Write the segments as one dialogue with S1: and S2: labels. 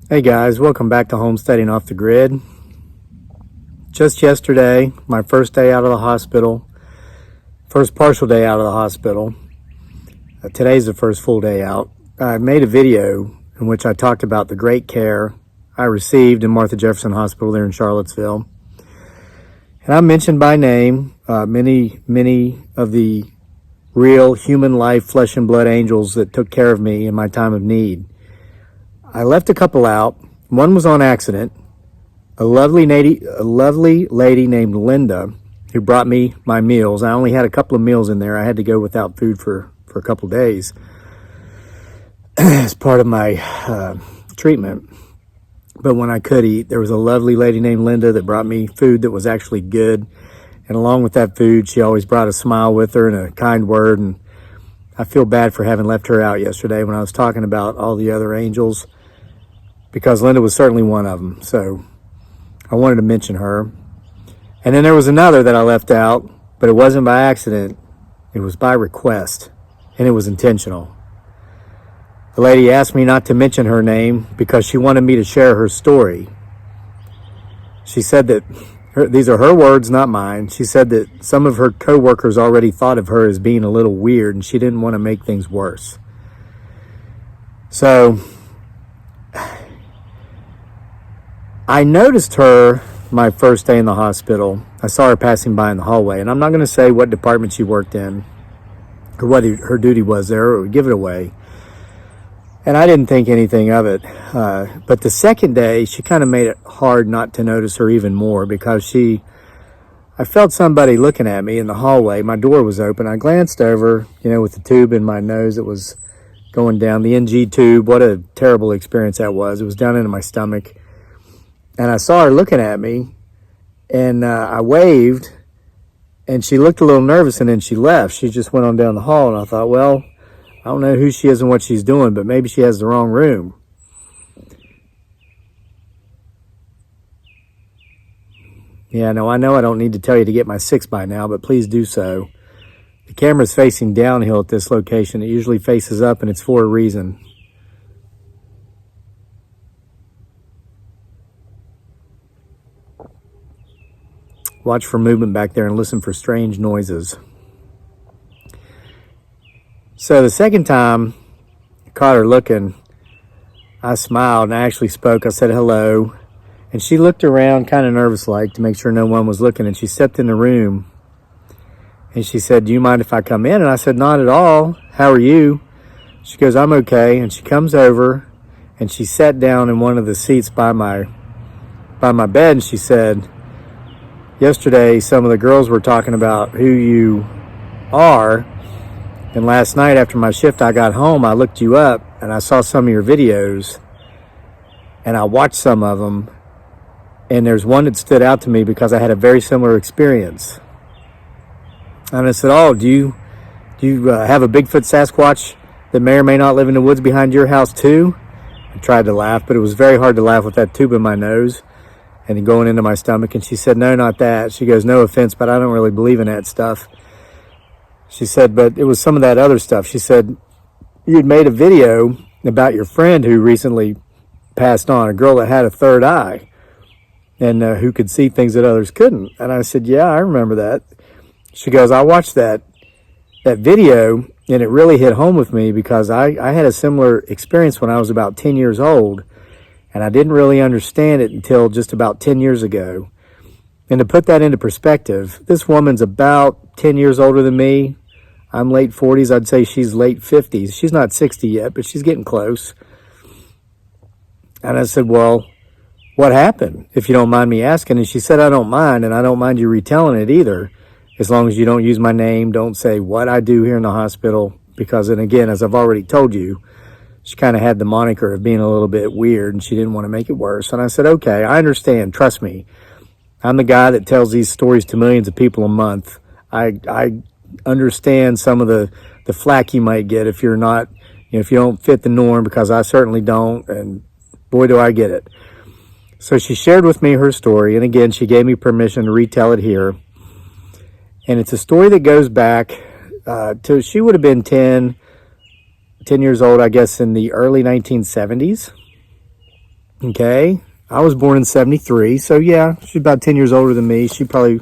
S1: Hey guys, welcome back to Homesteading Off the Grid. Just yesterday, my first day out of the hospital, first partial day out of the hospital. Today's the first full day out. I made a video in which I talked about the great care I received in Martha Jefferson Hospital there in Charlottesville. And I mentioned by name many of the real human life, flesh and blood angels that took care of me in my time of need. I left a couple out. One was on accident. A lovely lady named Linda who brought me my meals. I only had a couple of meals in there. I had to go without food for a couple of days as part of my treatment. But when I could eat, there was a lovely lady named Linda that brought me food that was actually good. And along with that food, she always brought a smile with her and a kind word. And I feel bad for having left her out yesterday when I was talking about all the other angels, because Linda was certainly one of them. So I wanted to mention her. And then there was another that I left out, but it wasn't by accident. It was by request, and it was intentional. The lady asked me not to mention her name because she wanted me to share her story. She said that, these are her words, not mine. She said that some of her coworkers already thought of her as being a little weird, and she didn't want to make things worse. So I noticed her my first day in the hospital. I saw her passing by in the hallway, and I'm not going to say what department she worked in or what her duty was there, or give it away. And I didn't think anything of it. But the second day, she kind of made it hard not to notice her even more, because I felt somebody looking at me in the hallway. My door was open. I glanced over, with the tube in my nose that was going down, the NG tube. What a terrible experience that was. It was down into my stomach. And I saw her looking at me, and I waved, and she looked a little nervous, and then she left. She just went on down the hall, and I thought, well, I don't know who she is and what she's doing, but maybe she has the wrong room. Yeah, no, I know I don't need to tell you to get my 6 by now, but please do so. The camera's facing downhill at this location. It usually faces up, and it's for a reason. Watch for movement back there and listen for strange noises. So the second time I caught her looking, I smiled and I actually spoke. I said hello. And she looked around kind of nervous-like to make sure no one was looking. And she stepped in the room and she said, "Do you mind if I come in?" And I said, "Not at all. How are you?" She goes, "I'm okay." And she comes over and she sat down in one of the seats by my bed, and she said, "Yesterday, some of the girls were talking about who you are. And last night after my shift, I got home, I looked you up and I saw some of your videos and I watched some of them. And there's one that stood out to me because I had a very similar experience." And I said, "Oh, do you have a Bigfoot Sasquatch that may or may not live in the woods behind your house too?" I tried to laugh, but it was very hard to laugh with that tube in my nose and going into my stomach. And she said, "No, not that." She goes, "No offense, but I don't really believe in that stuff." She said, "But it was some of that other stuff." She said, "You had made a video about your friend who recently passed on, a girl that had a third eye and who could see things that others couldn't." And I said, "Yeah, I remember that." She goes, "I watched that video and it really hit home with me because I had a similar experience when I was about 10 years old. And I didn't really understand it until just about 10 years ago. And to put that into perspective, this woman's about 10 years older than me. I'm late 40s. I'd say she's late 50s. She's not 60 yet, but she's getting close." And I said, "Well, what happened, if you don't mind me asking?" And she said, "I don't mind, and I don't mind you retelling it either, as long as you don't use my name, don't say what I do here in the hospital, because," and again, as I've already told you, she kind of had the moniker of being a little bit weird, and she didn't want to make it worse. And I said, "Okay, I understand. Trust me. I'm the guy that tells these stories to millions of people a month. I understand some of the flack you might get if you're not, if you don't fit the norm, because I certainly don't, and boy, do I get it." So she shared with me her story, and again, she gave me permission to retell it here. And it's a story that goes back to, she would have been 10 years old, I guess, in the early 1970s. Okay. I was born in 73, so yeah, she's about 10 years older than me. She's probably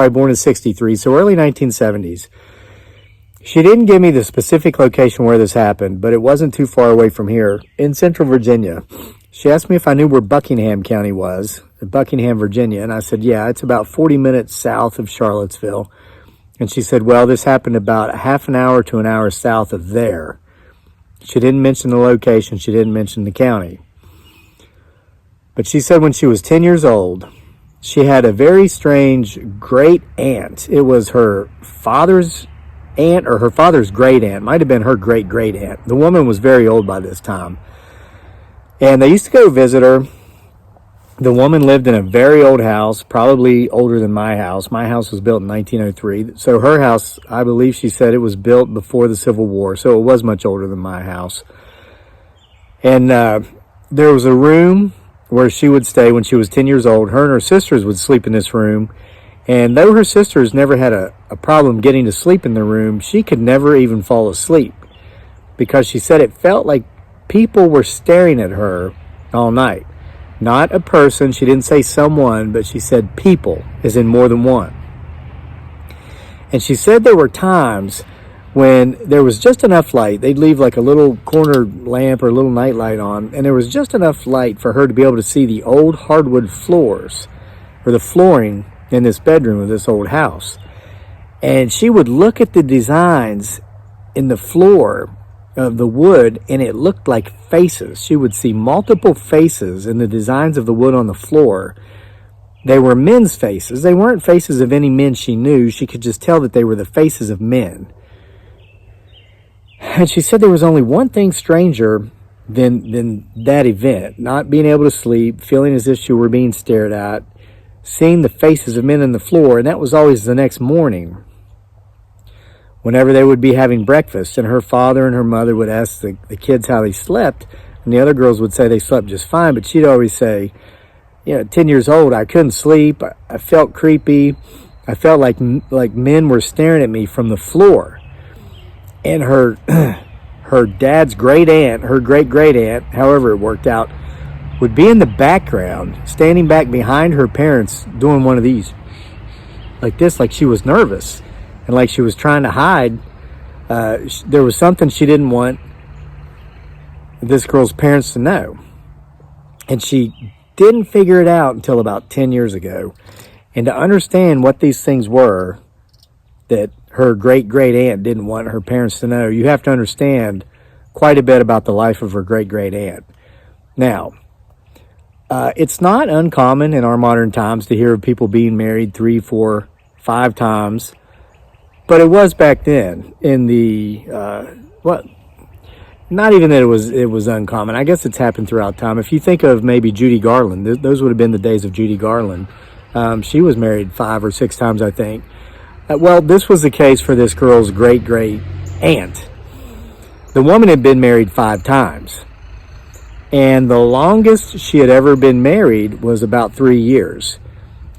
S1: born in 63, so early 1970s. She didn't give me the specific location where this happened, but it wasn't too far away from here, in central Virginia. She asked me if I knew where Buckingham County was, Buckingham, Virginia, and I said, yeah, it's about 40 minutes south of Charlottesville. And she said, well, this happened about a half an hour to an hour south of there. She didn't mention the location. She didn't mention the county. But she said when she was 10 years old, she had a very strange great aunt. It was her father's aunt or her father's great aunt. Might have been her great great aunt. The woman was very old by this time. And they used to go visit her. The woman lived in a very old house, probably older than my house. My house was built in 1903. So her house, I believe she said it was built before the Civil War. So it was much older than my house. And there was a room where she would stay when she was 10 years old. Her and her sisters would sleep in this room. And though her sisters never had a problem getting to sleep in the room, she could never even fall asleep because she said it felt like people were staring at her all night. Not a person. She didn't say someone, but she said people, as in more than one. And she said there were times when there was just enough light. They'd leave like a little corner lamp or a little night light on, and there was just enough light for her to be able to see the old hardwood floors or the flooring in this bedroom of this old house. And she would look at the designs in the floor of the wood, and it looked like faces. She would see multiple faces in the designs of the wood on the floor. They were men's faces. They weren't faces of any men she knew. She could just tell that they were the faces of men. And she said there was only one thing stranger than that event. Not being able to sleep, feeling as if she were being stared at, seeing the faces of men on the floor, and that was always the next morning whenever they would be having breakfast, and her father and her mother would ask the kids how they slept, and the other girls would say they slept just fine, but she'd always say, 10 years old, I couldn't sleep, I felt creepy, I felt like men were staring at me from the floor. And her dad's great aunt, her great great aunt, however it worked out, would be in the background, standing back behind her parents, doing one of these, like this, like she was nervous. And like she was trying to hide. There was something she didn't want this girl's parents to know. And she didn't figure it out until about 10 years ago. And to understand what these things were that her great-great-aunt didn't want her parents to know, you have to understand quite a bit about the life of her great-great-aunt. Now, it's not uncommon in our modern times to hear of people being married 3, 4, 5 times. But it was back then in the, not even that it was uncommon. I guess it's happened throughout time. If you think of maybe Judy Garland, those would have been the days of Judy Garland. She was married 5 or 6 times, I think. Well, this was the case for this girl's great-great aunt. The woman had been married 5 times. And the longest she had ever been married was about 3 years.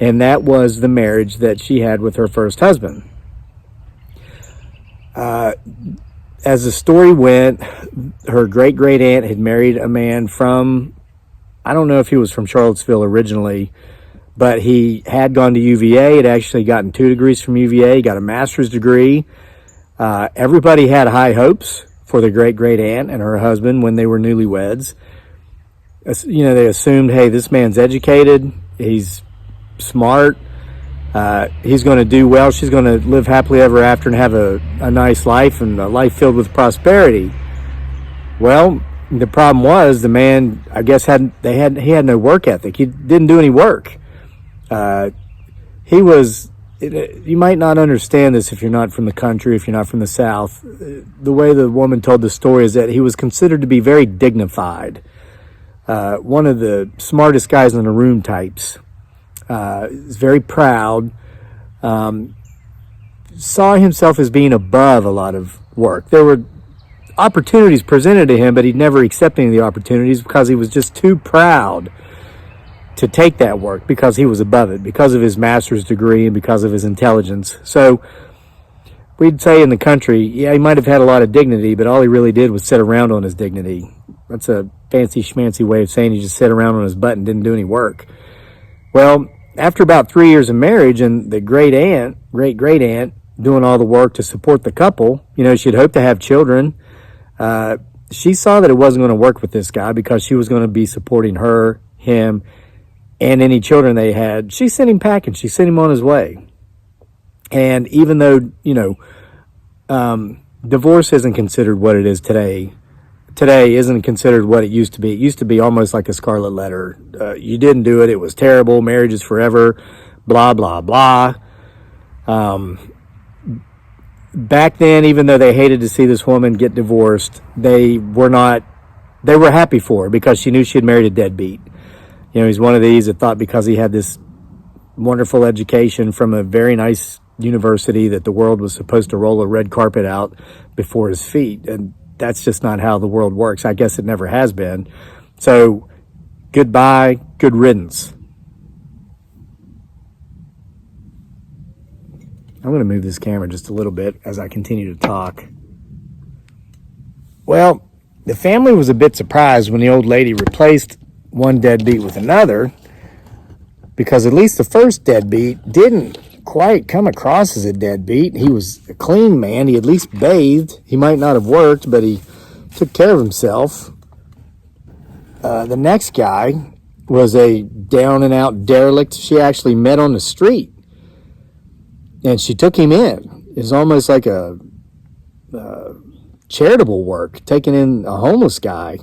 S1: And that was the marriage that she had with her first husband. As the story went, her great-great-aunt had married a man from, I don't know if he was from Charlottesville originally, but he had gone to UVA, had actually gotten 2 degrees from UVA, got a master's degree. Everybody had high hopes for the great-great-aunt and her husband when they were newlyweds. They assumed, hey, this man's educated, he's smart, he's going to do well, she's going to live happily ever after and have a nice life and a life filled with prosperity. Well, the problem was the man, I guess, he had no work ethic. He didn't do any work. You might not understand this if you're not from the country, if you're not from the South. The way the woman told the story is that he was considered to be very dignified. One of the smartest guys in the room types. Is very proud, saw himself as being above a lot of work. There were opportunities presented to him, but he'd never accept any of the opportunities because he was just too proud to take that work because he was above it, because of his master's degree and because of his intelligence. So we'd say in the country, yeah, he might have had a lot of dignity, but all he really did was sit around on his dignity. That's a fancy schmancy way of saying he just sat around on his butt and didn't do any work. Well, after about 3 years of marriage and the great great aunt doing all the work to support the couple, she'd hoped to have children. She saw that it wasn't going to work with this guy because she was going to be supporting her, him, and any children they had. She sent him packing. She sent him on his way. And even though, divorce isn't considered what it is today isn't considered what it used to be. It used to be almost like a scarlet letter. You didn't do it. It was terrible. Marriage is forever. Blah, blah, blah. Back then, even though they hated to see this woman get divorced, they were happy for her because she knew she had married a deadbeat. He's one of these that thought because he had this wonderful education from a very nice university that the world was supposed to roll a red carpet out before his feet. And that's just not how the world works. I guess it never has been. So, goodbye, good riddance. I'm going to move this camera just a little bit as I continue to talk. Well, the family was a bit surprised when the old lady replaced one deadbeat with another, because at least the first deadbeat didn't quite come across as a deadbeat. He was a clean man. He at least bathed. He might not have worked, but he took care of himself. The next guy was a down and out derelict she actually met on the street, and she took him in. It's almost like a charitable work, taking in a homeless guy.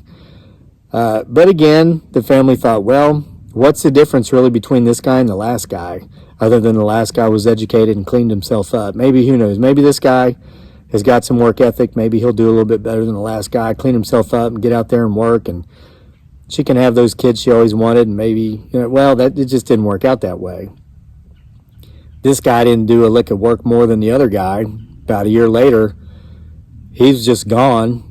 S1: But again, the family thought, well, what's the difference really between this guy and the last guy, other than the last guy was educated and cleaned himself up? Maybe, who knows, maybe this guy has got some work ethic. Maybe he'll do a little bit better than the last guy, clean himself up and get out there and work, and she can have those kids she always wanted. And maybe, it just didn't work out that way. This guy didn't do a lick of work more than the other guy. About a year later, he's just gone.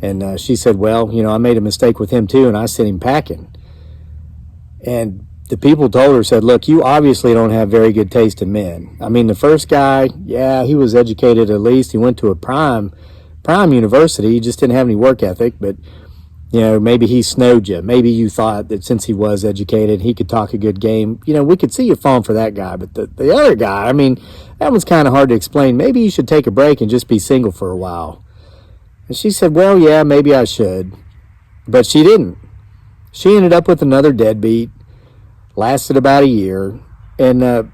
S1: And she said, well, I made a mistake with him too, and I sent him packing. And the people told her, said, look, you obviously don't have very good taste in men. I mean, the first guy, yeah, he was educated at least. He went to a prime university. He just didn't have any work ethic, but, maybe he snowed you. Maybe you thought that since he was educated, he could talk a good game. We could see you falling for that guy. But the other guy, I mean, that one's kind of hard to explain. Maybe you should take a break and just be single for a while. And she said, well, yeah, maybe I should. But she didn't. She ended up with another deadbeat. Lasted about a year. And,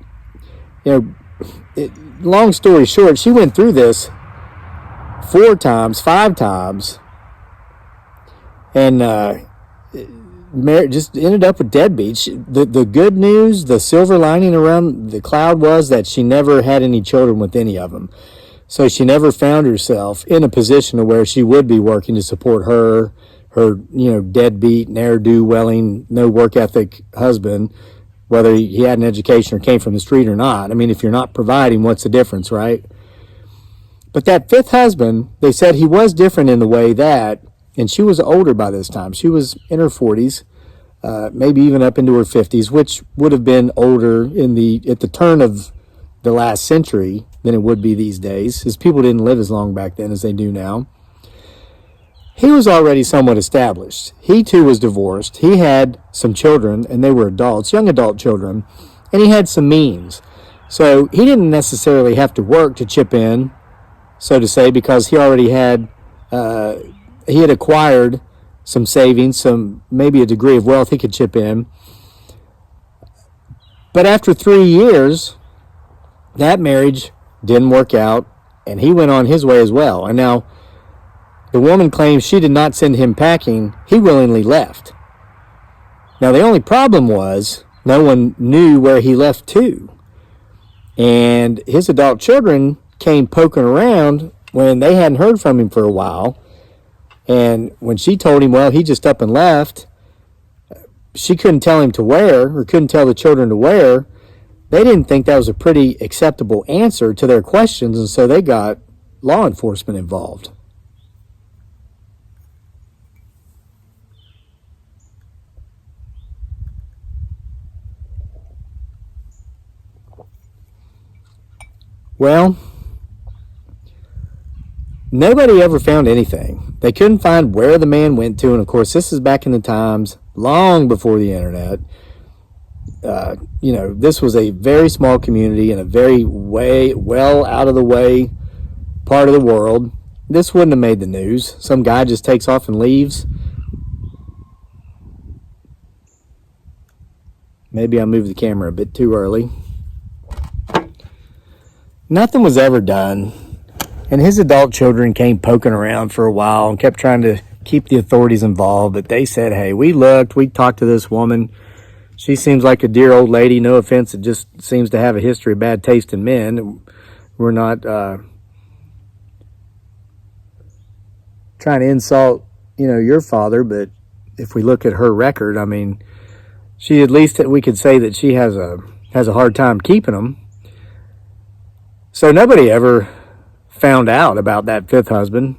S1: long story short, she went through this 5 times. And just ended up with deadbeats. The good news, the silver lining around the cloud was that she never had any children with any of them. So she never found herself in a position where she would be working to support her deadbeat, ne'er-do-welling, no work ethic husband, whether he had an education or came from the street or not. I mean, if you're not providing, what's the difference, right? But that fifth husband, they said he was different in the way that, and she was older by this time. She was in her 40s, maybe even up into her 50s, which would have been older at the turn of the last century than it would be these days, as people didn't live as long back then as they do now. He was already somewhat established. He too was divorced. He had some children, and they were adults, young adult children, and he had some means. So he didn't necessarily have to work to chip in, so to say, because he already had he had acquired some savings, maybe a degree of wealth he could chip in. But after 3 years, that marriage didn't work out, and he went on his way as well. And now, the woman claims she did not send him packing. He willingly left. Now, the only problem was no one knew where he left to. And his adult children came poking around when they hadn't heard from him for a while. And when she told him, well, he just up and left, she couldn't tell him to where, or couldn't tell the children to where. They didn't think that was a pretty acceptable answer to their questions, and so they got law enforcement involved. Well, Nobody ever found anything. They couldn't find where the man went to. And of course, this is back in the times, long before the internet. This was a very small community in a very well out of the way part of the world. This wouldn't have made the news. Some guy just takes off and leaves. Maybe I moved the camera a bit too early. Nothing was ever done. And his adult children came poking around for a while and kept trying to keep the authorities involved. But they said, hey, we talked to this woman. She seems like a dear old lady. No offense, it just seems to have a history of bad taste in men. We're not trying to insult, your father, but if we look at her record, I mean, she, at least we could say that she has a hard time keeping them. So nobody ever found out about that fifth husband.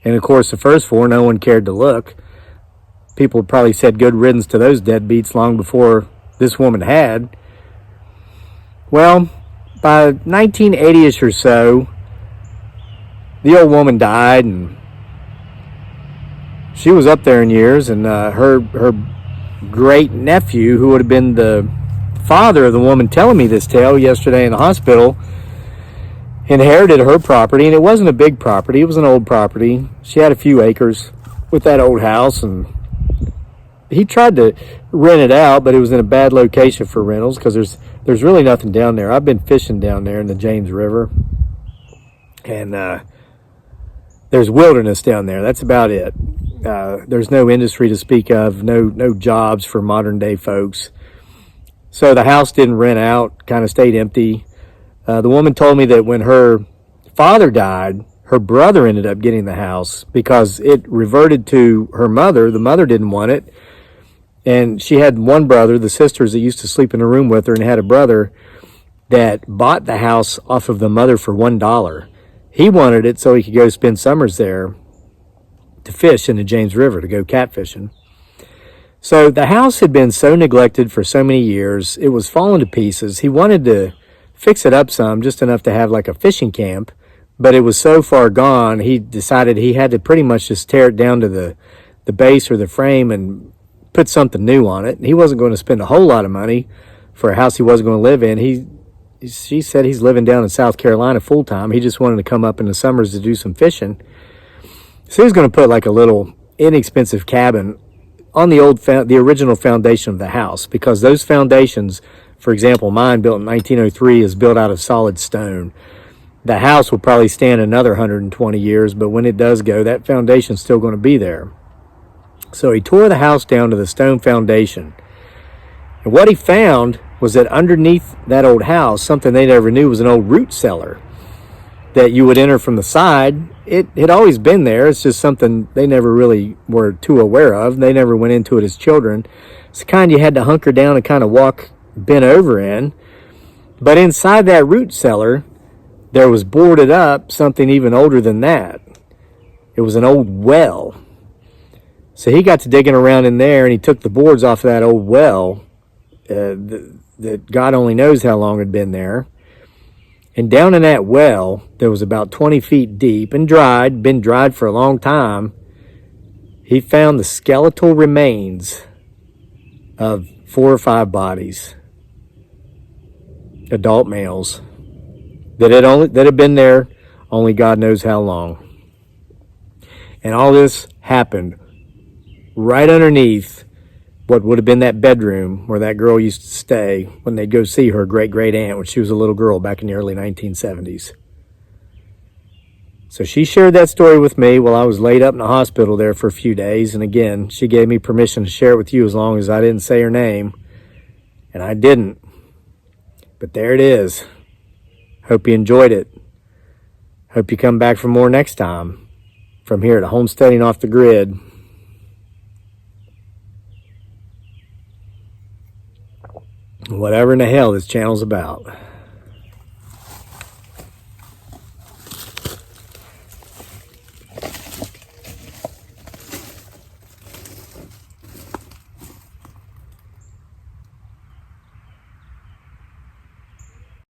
S1: And of course, the first four, no one cared to look. People probably said good riddance to those deadbeats long before this woman had. Well, by 1980-ish or so, the old woman died, and she was up there in years, and her great nephew, who would have been the father of the woman telling me this tale yesterday in the hospital, inherited her property. And it wasn't a big property, it was an old property. She had a few acres with that old house, and he tried to rent it out, but it was in a bad location for rentals because there's really nothing down there. I've been fishing down there in the James River, and there's wilderness down there. That's about it. There's no industry to speak of, no jobs for modern day folks. So the house didn't rent out, kind of stayed empty. The woman told me that when her father died, her brother ended up getting the house because it reverted to her mother. The mother didn't want it. And she had one brother, the sisters that used to sleep in a room with her, and had a brother that bought the house off of the mother for $1. He wanted it so he could go spend summers there to fish in the James River, to go catfishing. So the house had been so neglected for so many years, it was falling to pieces. He wanted to fix it up some, just enough to have like a fishing camp, but it was so far gone, he decided he had to pretty much just tear it down to the base or the frame and put something new on it. And he wasn't going to spend a whole lot of money for a house he wasn't going to live in. She said he's living down in South Carolina full time. He just wanted to come up in the summers to do some fishing. So he was going to put like a little inexpensive cabin on the original foundation of the house, because those foundations, for example, mine built in 1903 is built out of solid stone. The house will probably stand another 120 years, but when it does go, that foundation's still going to be there. So he tore the house down to the stone foundation. And what he found was that underneath that old house, something they never knew was an old root cellar that you would enter from the side. It had always been there. It's just something they never really were too aware of. They never went into it as children. It's the kind you had to hunker down and kind of walk bent over in. But inside that root cellar, there was boarded up something even older than that. It was an old well. So he got to digging around in there, and he took the boards off of that old well that God only knows how long had been there. And down in that well, there was about 20 feet deep and been dried for a long time. He found the skeletal remains of 4 or 5 bodies, adult males, that had been there only God knows how long. And all this happened right underneath what would have been that bedroom where that girl used to stay when they'd go see her great-great-aunt when she was a little girl back in the early 1970s. So she shared that story with me while I was laid up in the hospital there for a few days. And again, she gave me permission to share it with you as long as I didn't say her name. And I didn't. But there it is. Hope you enjoyed it. Hope you come back for more next time from here to Homesteading Off the Grid. Whatever in the hell this channel's about.